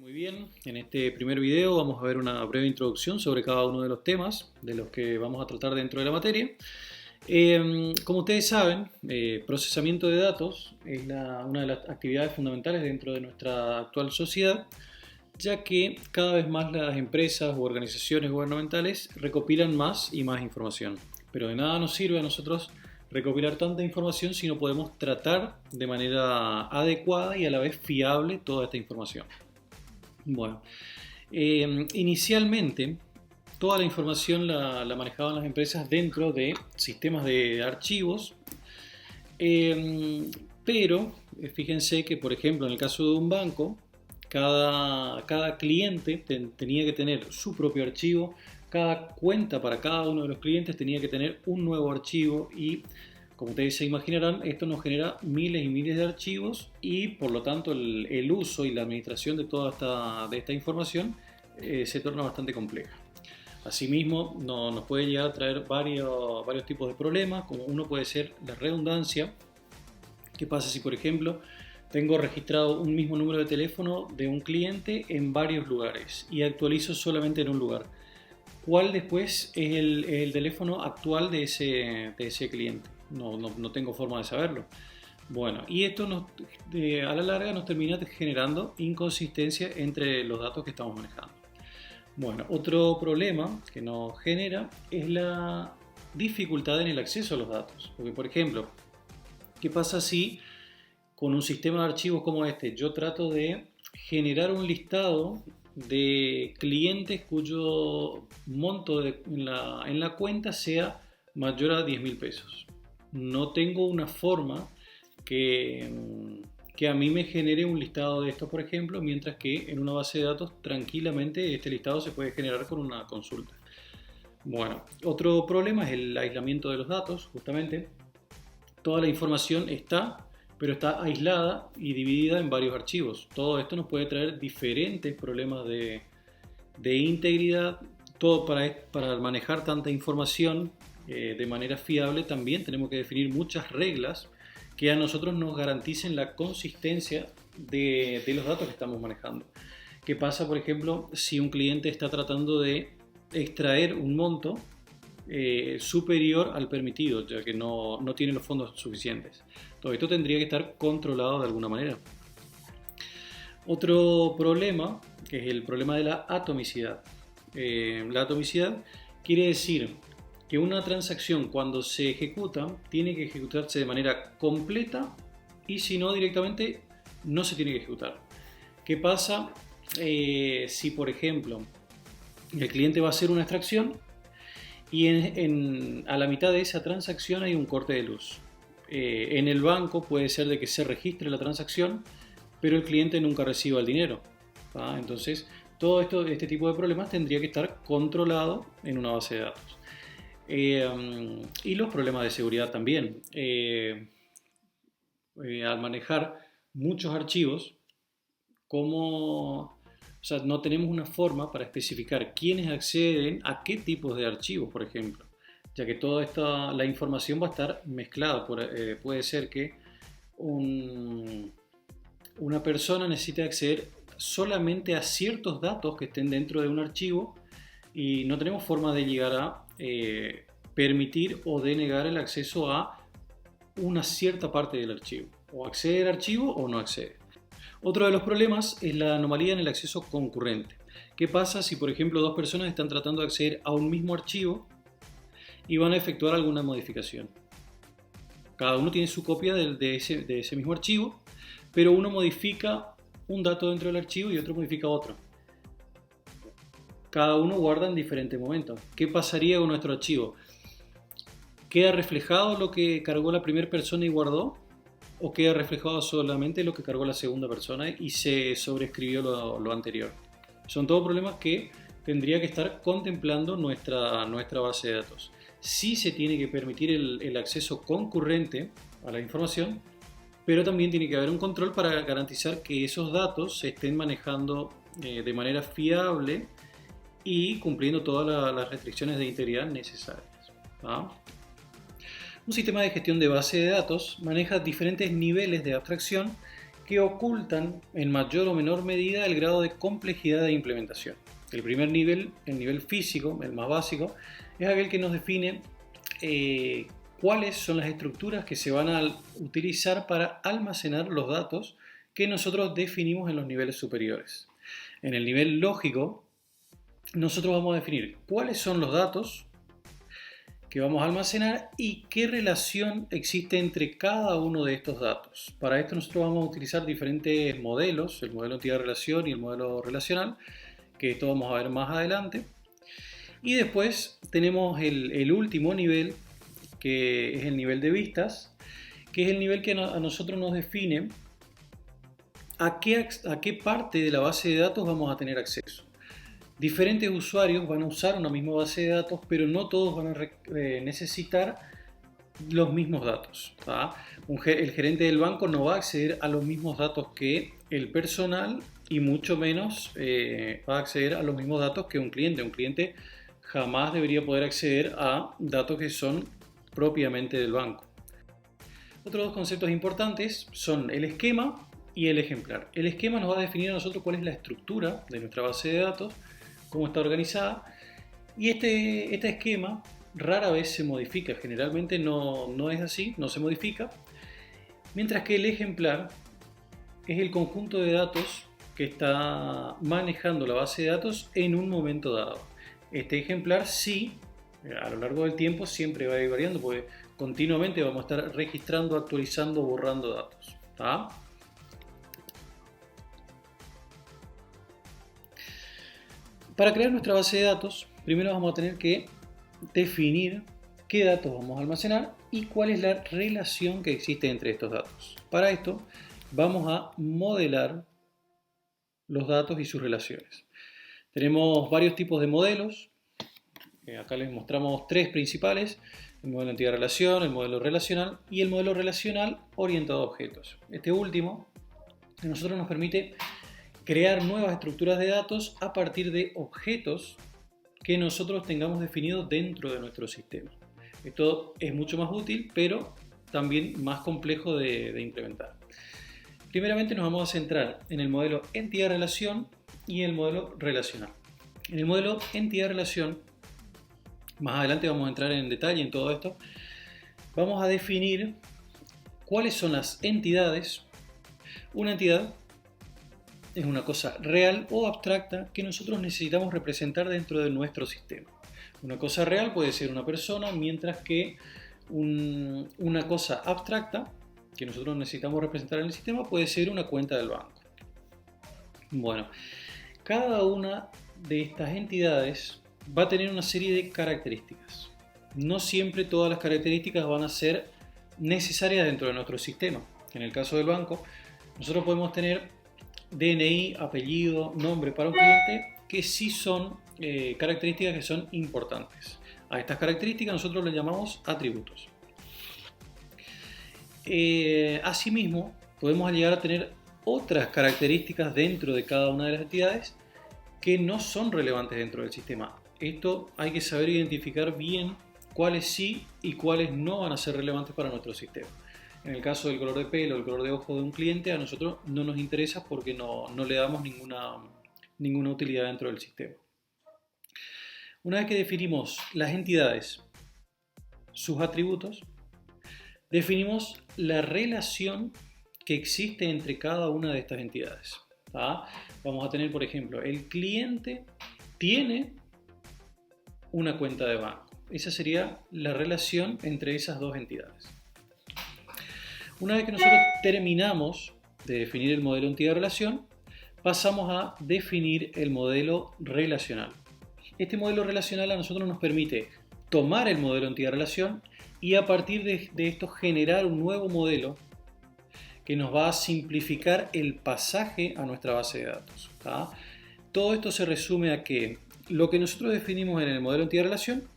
Muy bien, en este primer video vamos a ver una breve introducción sobre cada uno de los temas de los que vamos a tratar dentro de la materia. Como ustedes saben, procesamiento de datos es una de las actividades fundamentales dentro de nuestra actual sociedad, ya que cada vez más las empresas u organizaciones gubernamentales recopilan más y más información. Pero de nada nos sirve a nosotros recopilar tanta información si no podemos tratar de manera adecuada y a la vez fiable toda esta información. Bueno, inicialmente toda la información la manejaban las empresas dentro de sistemas de archivos, pero fíjense que, por ejemplo, en el caso de un banco, cada cliente tenía que tener su propio archivo, cada cuenta para cada uno de los clientes tenía que tener un nuevo archivo y, como ustedes se imaginarán, esto nos genera miles y miles de archivos y por lo tanto el uso y la administración de toda esta información se torna bastante compleja. Asimismo, nos puede llegar a traer varios tipos de problemas, como uno puede ser la redundancia. ¿Qué pasa si, por ejemplo, tengo registrado un mismo número de teléfono de un cliente en varios lugares y actualizo solamente en un lugar? ¿Cuál después es el teléfono actual de ese cliente? No tengo forma de saberlo. Bueno, y esto a la larga nos termina generando inconsistencia entre los datos que estamos manejando. Bueno, otro problema que nos genera es la dificultad en el acceso a los datos. Porque, por ejemplo, ¿qué pasa si con un sistema de archivos como este yo trato de generar un listado de clientes cuyo monto en la cuenta sea mayor a 10.000 pesos? No tengo una forma que a mí me genere un listado de estos, por ejemplo, mientras que en una base de datos tranquilamente este listado se puede generar con una consulta. Bueno, otro problema es el aislamiento de los datos, justamente. Toda la información pero está aislada y dividida en varios archivos. Todo esto nos puede traer diferentes problemas de integridad. Todo para manejar tanta información de manera fiable también tenemos que definir muchas reglas que a nosotros nos garanticen la consistencia de los datos que estamos manejando. ¿Qué pasa, por ejemplo, si un cliente está tratando de extraer un monto superior al permitido, ya que no tiene los fondos suficientes? Todo esto tendría que estar controlado de alguna manera. Otro problema, que es el problema de la atomicidad. La atomicidad quiere decir que una transacción, cuando se ejecuta, tiene que ejecutarse de manera completa y si no, directamente no se tiene que ejecutar. ¿Qué pasa si, por ejemplo, el cliente va a hacer una extracción y a la mitad de esa transacción hay un corte de luz? En el banco puede ser de que se registre la transacción, pero el cliente nunca reciba el dinero. Entonces, todo este tipo de problemas tendría que estar controlado en una base de datos. Y los problemas de seguridad también. Al manejar muchos archivos, no tenemos una forma para especificar quiénes acceden a qué tipos de archivos, por ejemplo, ya que toda la información va a estar mezclada. Puede ser que una persona necesite acceder solamente a ciertos datos que estén dentro de un archivo y no tenemos forma de llegar a permitir o denegar el acceso a una cierta parte del archivo. O accede al archivo o no accede. Otro de los problemas es la anomalía en el acceso concurrente. ¿Qué pasa si, por ejemplo, dos personas están tratando de acceder a un mismo archivo y van a efectuar alguna modificación? Cada uno tiene su copia de ese mismo archivo, pero uno modifica un dato dentro del archivo y otro modifica otro. Cada uno guarda en diferentes momentos. ¿Qué pasaría con nuestro archivo? ¿Queda reflejado lo que cargó la primera persona y guardó? ¿O queda reflejado solamente lo que cargó la segunda persona y se sobreescribió lo anterior? Son todos problemas que tendría que estar contemplando nuestra base de datos. Sí se tiene que permitir el acceso concurrente a la información, pero también tiene que haber un control para garantizar que esos datos se estén manejando de manera fiable y cumpliendo todas las restricciones de integridad necesarias. Un sistema de gestión de base de datos maneja diferentes niveles de abstracción que ocultan en mayor o menor medida el grado de complejidad de implementación. El primer nivel, el nivel físico, el más básico, es aquel que nos define cuáles son las estructuras que se van a utilizar para almacenar los datos que nosotros definimos en los niveles superiores. En el nivel lógico, nosotros vamos a definir cuáles son los datos que vamos a almacenar y qué relación existe entre cada uno de estos datos. Para esto nosotros vamos a utilizar diferentes modelos, el modelo entidad-relación y el modelo relacional, que esto vamos a ver más adelante. Y después tenemos el último nivel, que es el nivel de vistas, que es el nivel que a nosotros nos define a qué parte de la base de datos vamos a tener acceso. Diferentes usuarios van a usar una misma base de datos, pero no todos van a necesitar los mismos datos. El gerente del banco no va a acceder a los mismos datos que el personal y mucho menos va a acceder a los mismos datos que un cliente. Un cliente jamás debería poder acceder a datos que son propiamente del banco. Otros dos conceptos importantes son el esquema y el ejemplar. El esquema nos va a definir a nosotros cuál es la estructura de nuestra base de datos, cómo está organizada, y este esquema rara vez se modifica, generalmente no es así, no se modifica, mientras que el ejemplar es el conjunto de datos que está manejando la base de datos en un momento dado. Este ejemplar sí, a lo largo del tiempo siempre va a ir variando, porque continuamente vamos a estar registrando, actualizando, borrando datos. ¿Tá? Para crear nuestra base de datos, primero vamos a tener que definir qué datos vamos a almacenar y cuál es la relación que existe entre estos datos. Para esto vamos a modelar los datos y sus relaciones. Tenemos varios tipos de modelos. Acá les mostramos tres principales: el modelo entidad-relación, el modelo relacional y el modelo relacional orientado a objetos. Este último a nosotros nos permite crear nuevas estructuras de datos a partir de objetos que nosotros tengamos definidos dentro de nuestro sistema. Esto es mucho más útil, pero también más complejo de implementar. Primeramente nos vamos a centrar en el modelo entidad-relación y el modelo relacional. En el modelo entidad-relación, más adelante vamos a entrar en detalle en todo esto, vamos a definir cuáles son las entidades. Una entidad es una cosa real o abstracta que nosotros necesitamos representar dentro de nuestro sistema. Una cosa real puede ser una persona, mientras que una cosa abstracta que nosotros necesitamos representar en el sistema puede ser una cuenta del banco. Bueno, cada una de estas entidades va a tener una serie de características. No siempre todas las características van a ser necesarias dentro de nuestro sistema. En el caso del banco, nosotros podemos tener DNI, apellido, nombre para un cliente, que sí son características que son importantes. A estas características nosotros les llamamos atributos. Asimismo, podemos llegar a tener otras características dentro de cada una de las entidades que no son relevantes dentro del sistema. Esto hay que saber identificar bien cuáles sí y cuáles no van a ser relevantes para nuestro sistema. En el caso del color de pelo, el color de ojo de un cliente, a nosotros no nos interesa porque no le damos ninguna utilidad dentro del sistema. Una vez que definimos las entidades, sus atributos, definimos la relación que existe entre cada una de estas entidades. Vamos a tener, por ejemplo, el cliente tiene una cuenta de banco. Esa sería la relación entre esas dos entidades. Una vez que nosotros terminamos de definir el modelo entidad-relación, pasamos a definir el modelo relacional. Este modelo relacional a nosotros nos permite tomar el modelo entidad-relación y a partir de esto generar un nuevo modelo que nos va a simplificar el pasaje a nuestra base de datos. Todo esto se resume a que lo que nosotros definimos en el modelo entidad-relación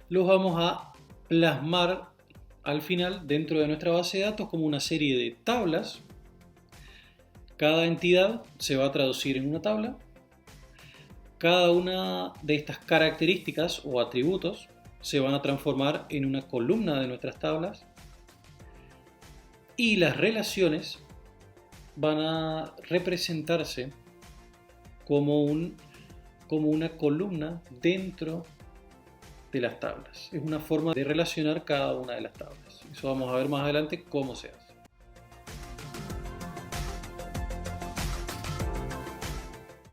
los vamos a plasmar al final dentro de nuestra base de datos como una serie de tablas. Cada entidad se va a traducir en una tabla. Cada una de estas características o atributos se van a transformar en una columna de nuestras tablas. y las relaciones van a representarse como, como una columna dentro de las tablas. Es una forma de relacionar cada una de las tablas. Eso vamos a ver más adelante cómo se hace.